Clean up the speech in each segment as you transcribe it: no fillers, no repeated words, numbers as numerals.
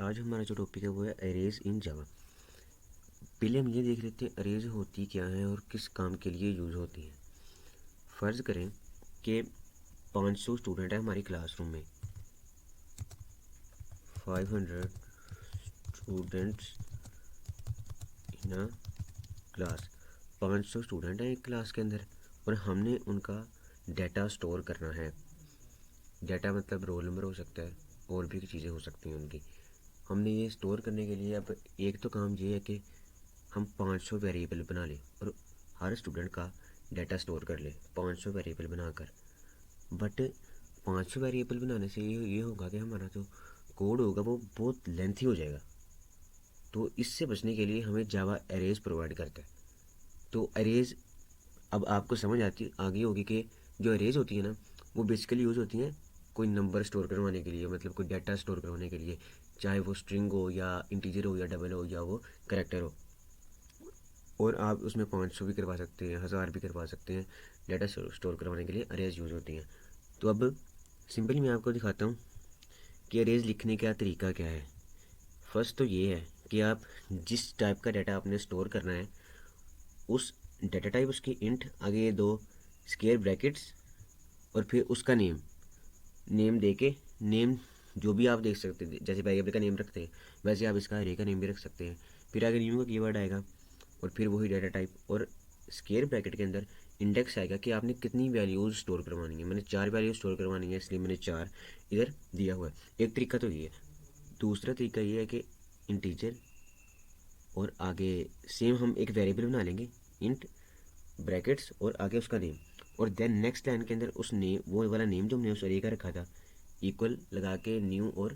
आज हमारा जो टॉपिक है वो है अरेज इन जावा। पहले हम ये देख लेते हैं अरेज होती क्या है और किस काम के लिए यूज़ होती है। फ़र्ज़ करें कि 500 स्टूडेंट है हमारी क्लासरूम में, 500 students in a class. 500 student हैं एक क्लास के अंदर और हमने उनका डाटा स्टोर करना है। डाटा मतलब रोल नंबर हो सकता है और भी चीज़ें हो सकती हैं उनकी। हमने ये स्टोर करने के लिए अब एक तो काम ये है कि हम 500 वेरिएबल बना लें और हर स्टूडेंट का डाटा स्टोर कर लें 500 वेरिएबल बनाकर। बट 500 वेरिएबल बनाने से ये होगा कि हमारा जो कोड होगा वो बहुत लेंथी हो जाएगा। तो इससे बचने के लिए हमें जावा अरेज प्रोवाइड करता है। तो अरेज अब आपको समझ आगी होगी कि जो अरेज होती है ना वो बेसिकली यूज़ होती हैं कोई नंबर स्टोर करवाने के लिए, मतलब कोई डाटा स्टोर करवाने के लिए, चाहे वो स्ट्रिंग हो या इंटीजर हो या डबल हो या वो करेक्टर हो। और आप उसमें 500 भी करवा सकते हैं, 1000 भी करवा सकते हैं। डाटा स्टोर करवाने के लिए अरेज यूज़ होती हैं। तो अब सिंपली मैं आपको दिखाता हूँ कि अरेज लिखने का तरीका क्या है। फर्स्ट तो ये है कि आप जिस टाइप का डाटा आपने स्टोर करना है उस डाटा टाइप उसकी इंट, आगे ये दो स्क्वायर ब्रैकेट्स और फिर उसका नेम दे के, नेम जो भी आप देख सकते हैं, जैसे वेरिएबल का नेम रखते हैं वैसे आप इसका अरे का नेम भी रख सकते हैं। फिर आगे न्यू का कीवर्ड आएगा और फिर वही डाटा टाइप और स्क्वायर ब्रैकेट के अंदर इंडेक्स आएगा कि आपने कितनी वैल्यूज़ स्टोर करवानी है। मैंने 4 वैल्यूज स्टोर करवानी है इसलिए मैंने 4 इधर दिया हुआ है। एक तरीका तो ये है। दूसरा तरीका ये है कि इंटीजर और आगे सेम हम एक वेरिएबल बना लेंगे इंट ब्रैकेट्स और आगे उसका नेम, और देन नेक्स्ट लाइन के अंदर उस नेम वो वाला नेम जो हमने उस अरे का रखा था इक्वल लगा के न्यू और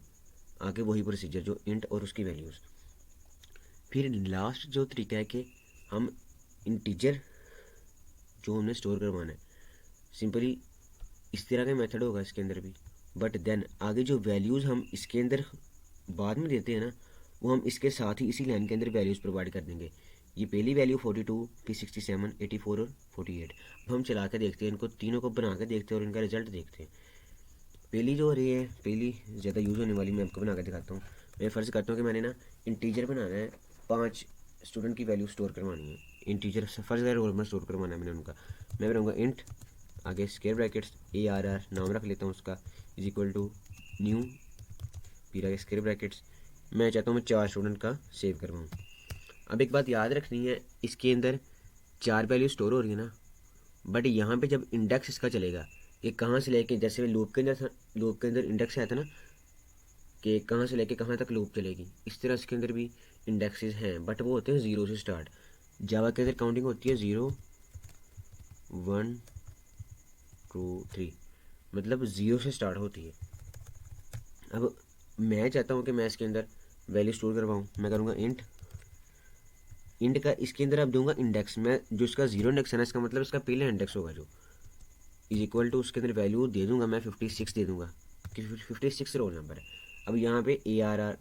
आगे वही प्रोसीजर जो इंट और उसकी वैल्यूज़। फिर लास्ट जो तरीका है कि हम इंटीजर जो हमने स्टोर करवाना है सिंपली इस तरह का मेथड होगा इसके अंदर भी, बट देन आगे जो वैल्यूज़ हम इसके अंदर बाद में देते हैं ना वो हम इसके साथ ही इसी लाइन के अंदर वैल्यूज़ प्रोवाइड कर देंगे। ये पहली वैल्यू 42, फिर 67, 84 और 48। अब हम चला के देखते हैं, इनको तीनों को बना के देखते हैं और इनका रिजल्ट देखते हैं। पहली जो अरे है, पहली ज़्यादा यूज़ होने वाली, मैं आपको बना के दिखाता हूँ। मैं फ़र्ज़ करता हूँ कि मैंने ना इंटीजर बनाना है, 5 स्टूडेंट की वैल्यू स्टोर करवानी है। इंटीजर फ़र्ज़ कर रोल नंबर स्टोर करवाना है मैंने उनका। मैं बनाऊँगा इंट आगे स्क्वायर ब्रैकेट्स ARR नाम रख लेता हूँ उसका इज इक्वल टू न्यू, फिर आगे स्क्वायर ब्रैकेट्स। मैं चाहता हूँ मैं 4 स्टूडेंट का सेव करवाऊँ। अब एक बात याद रखनी है, इसके अंदर 4 वैल्यू स्टोर हो रही है ना, बट यहाँ पे जब इंडेक्स इसका चलेगा ये कहाँ से लेके, जैसे लूप के अंदर इंडेक्स आया था ना कि कहाँ से लेके कहाँ तक लूप चलेगी, इस तरह इसके अंदर भी इंडेक्सेस हैं बट वो होते हैं 0 से स्टार्ट। जावा के अंदर काउंटिंग होती है 0 1 2 3, मतलब 0 से स्टार्ट होती है। अब मैं चाहता हूँ कि मैं इसके अंदर वैल्यू स्टोर करवाऊँ, मैं करूँगा इंट का इसके अंदर अब दूंगा इंडेक्स। मैं जो इसका 0 इंडेक्स है ना, इसका मतलब इसका पहला इंडेक्स होगा जो इज इक्वल टू उसके अंदर वैल्यू दे दूंगा मैं 56 दे दूंगा कि 56 रोल नंबर है। अब यहाँ पे ARR,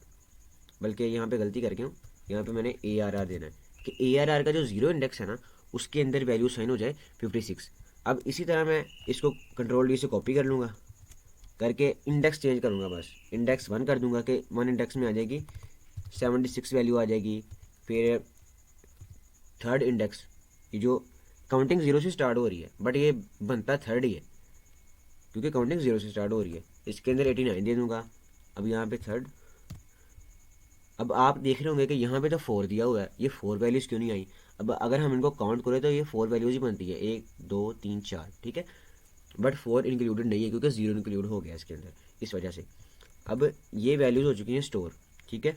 बल्कि यहाँ पे गलती कर गया हूँ, यहाँ पे मैंने ARR देना है कि ARR का जो 0 इंडेक्स है ना उसके अंदर वैल्यू साइन हो जाए 56। अब इसी तरह मैं इसको कंट्रोल D से कॉपी कर लूँगा, करके इंडेक्स चेंज करूँगा, बस इंडेक्स 1 कर दूंगा कि 1 इंडेक्स में आ जाएगी 76 वैल्यू आ जाएगी। फिर थर्ड इंडेक्स, ये जो काउंटिंग 0 से स्टार्ट हो रही है बट ये बनता थर्ड ही है क्योंकि काउंटिंग 0 से स्टार्ट हो रही है, इसके अंदर 89 दे दूंगा। अब यहाँ पे थर्ड, अब आप देख रहे होंगे कि यहाँ पे तो 4 दिया हुआ है, ये 4 वैल्यूज़ क्यों नहीं आई। अब अगर हम इनको काउंट करें तो ये 4 वैल्यूज़ ही बनती है, 1 2 3 4, ठीक है, बट 4 इंक्लूडेड नहीं है क्योंकि 0 इंक्लूड हो गया इसके अंदर, इस वजह से। अब ये वैल्यूज़ हो चुकी हैं स्टोर, ठीक है।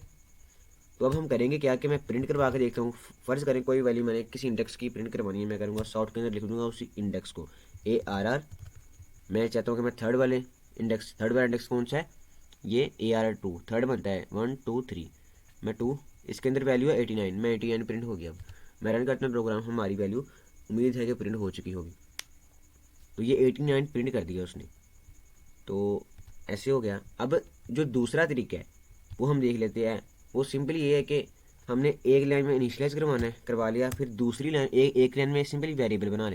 तो अब हम करेंगे क्या कि मैं प्रिंट करवा के देखता हूँ। फ़र्ज़ करें कोई वैल्यू मैंने किसी इंडेक्स की प्रिंट करवानी है, मैं करूँगा शॉर्ट के अंदर लिख दूँगा उसी इंडेक्स को ARR। मैं चाहता हूँ कि मैं थर्ड वाला इंडेक्स कौन सा है, ये ARR2 थर्ड बनता है 1 2 3, मैं 2, इसके अंदर वैल्यू है 89, मैं 89 प्रिंट हो गया। अब मैं रन करता हूँ प्रोग्राम, हमारी वैल्यू उम्मीद है कि प्रिंट हो चुकी होगी। तो ये 89 प्रिंट कर दिया उसने, तो ऐसे हो गया। अब जो दूसरा तरीका है वो हम देख लेते हैं। वो सिंपली ये है कि हमने एक लाइन में इनिशियलाइज करवा लिया, फिर दूसरी लाइन एक लाइन में सिंपली वेरिएबल बना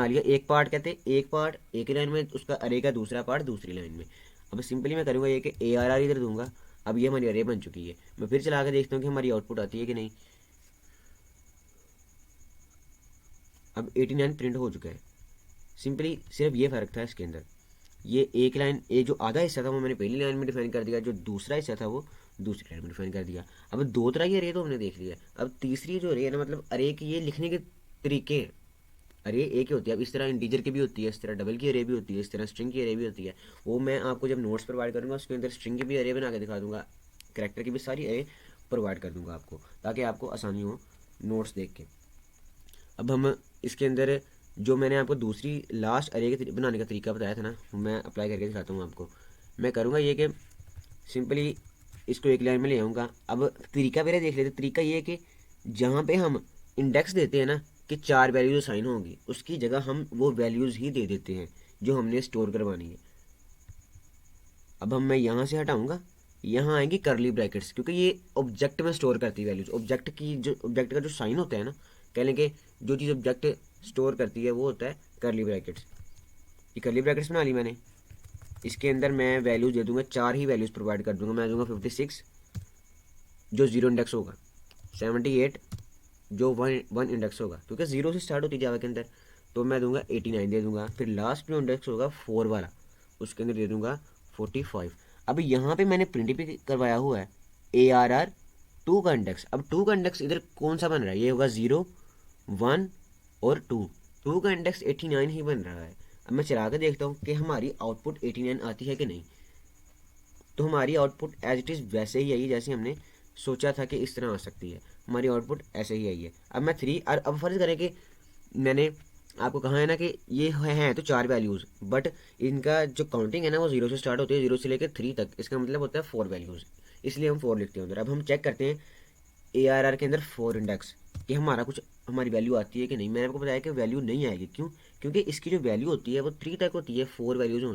लिया। एक पार्ट कहते हैं, एक पार्ट एक लाइन में, उसका अरे का दूसरा पार्ट दूसरी लाइन में। अब सिंपली मैं करूँगा ये कि ARR इधर दूंगा, अब ये हमारी अरे बन चुकी है। मैं फिर चला कर देखता हूँ कि हमारी आउटपुट आती है कि नहीं। अब 89 प्रिंट हो चुका है। सिंपली सिर्फ ये फ़र्क था इसके अंदर, ये एक लाइन, ये जो आधा हिस्सा था वो मैंने पहली लाइन में डिफाइन कर दिया, जो दूसरा हिस्सा था वो दूसरी लाइन में डिफाइन कर दिया। अब दो तरह की अरे तो हमने देख लिया। अब तीसरी जो अरे है ना, मतलब अरे की ये लिखने के तरीके हैं। अरे एक ही होती है, अब इस तरह इंटीजर की भी होती है, इस तरह डबल की अरे भी होती है, इस तरह स्ट्रिंग की अरे भी होती है। वो मैं आपको जब नोट्स प्रोवाइड करूँगा उसके अंदर स्ट्रिंग की भी अरे बना के दिखा दूंगा, करेक्टर की भी सारी अरे प्रोवाइड कर दूंगा आपको, ताकि आपको आसानी हो नोट्स देख के। अब हम इसके अंदर जो मैंने आपको दूसरी लास्ट अरे के बनाने का तरीका बताया था ना, वो मैं अप्लाई करके दिखाता हूँ आपको। मैं करूँगा ये कि सिंपली इसको एक लाइन में ले आऊँगा। अब तरीका मेरा देख लेते, तरीका ये है कि जहाँ पे हम इंडेक्स देते हैं ना कि 4 वैल्यूज असाइन होंगी, उसकी जगह हम वो वैल्यूज़ ही दे देते हैं जो हमने स्टोर करवानी है। अब मैं यहाँ से हटाऊँगा, यहाँ आएंगी करली ब्रैकेट्स, क्योंकि ये ऑब्जेक्ट में स्टोर करती है वैल्यूज। ऑब्जेक्ट की जो ऑब्जेक्ट का जो साइन होता है ना, कह लें कि जो चीज़ ऑब्जेक्ट स्टोर करती है वो होता है करली ब्रैकेट्स। ये करली ब्रैकेट्स बना ली मैंने। इसके अंदर मैं वैल्यूज दे दूंगा, 4 ही वैल्यूज़ प्रोवाइड कर दूंगा। मैं दूंगा 56 जो ज़ीरो इंडेक्स होगा, 78 जो वन इंडेक्स होगा, क्योंकि ज़ीरो से स्टार्ट होती है जावा के अंदर, तो मैं दूंगा 89 दे दूंगा। फिर लास्ट जो इंडेक्स होगा 4 वाला, उसके अंदर दे दूंगा 45। अब यहाँ पे मैंने प्रिंट भी करवाया हुआ है ARR 2 का इंडेक्स। अब 2 का इंडेक्स इधर कौन सा बन रहा है, ये होगा 0 1 और 2 का इंडेक्स 89 ही बन रहा है। अब मैं चला कर देखता हूँ कि हमारी आउटपुट 89 आती है कि नहीं। तो हमारी आउटपुट एज इट इज़ वैसे ही आई है जैसे हमने सोचा था कि इस तरह आ सकती है। हमारी आउटपुट ऐसे ही आई है। अब मैं 3, अब फर्ज करें कि मैंने आपको कहा है ना कि ये हैं तो 4 वैल्यूज़, बट इनका जो काउंटिंग है ना वो 0 से स्टार्ट होती है, 0 से लेकर 3 तक, इसका मतलब होता है 4 वैल्यूज़, इसलिए हम 4 लिखते हैं उधर। अब हम चेक करते हैं ARR के अंदर 4 इंडेक्स कि हमारा कुछ हमारी वैल्यू आती है कि नहीं। मैंने आपको बताया कि वैल्यू नहीं आएगी, क्यों? क्योंकि इसकी जो वैल्यू होती है वो 3 तक होती है, 4 वैल्यूज हो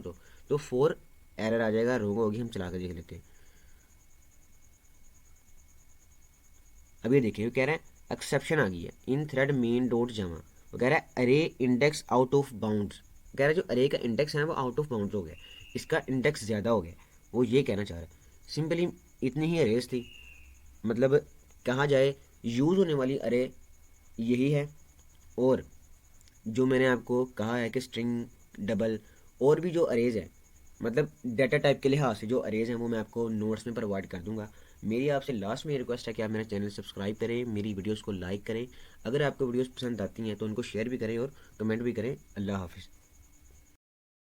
तो 4 एरर आ जाएगा, रोंग होगी। हम चला कर देख लेते हैं। अब ये देखिए, वो कह रहा है एक्सेप्शन आ गई है इन थ्रेड मेन डॉट जावा। वो कह रहा है अरे इंडेक्स आउट ऑफ बाउंड्स। कह रहा है जो अरे का इंडेक्स है ना वो आउट ऑफ बाउंड्स हो गया, इसका इंडेक्स ज़्यादा हो गया। वो ये कहना चाह रहा है। सिंपली इतनी ही अरेज थी, मतलब कहा जाए यूज़ होने वाली अरे यही है। और जो मैंने आपको कहा है कि स्ट्रिंग, डबल और भी जो अरेज है, मतलब डाटा टाइप के लिहाज से जो अरेज हैं वो मैं आपको नोट्स में प्रोवाइड कर दूंगा। मेरी आपसे लास्ट में रिक्वेस्ट है कि आप मेरा चैनल सब्सक्राइब करें, मेरी वीडियोस को लाइक करें। अगर आपको वीडियोस पसंद आती हैं तो उनको शेयर भी करें और कमेंट भी करें। अल्लाह हाफिज़।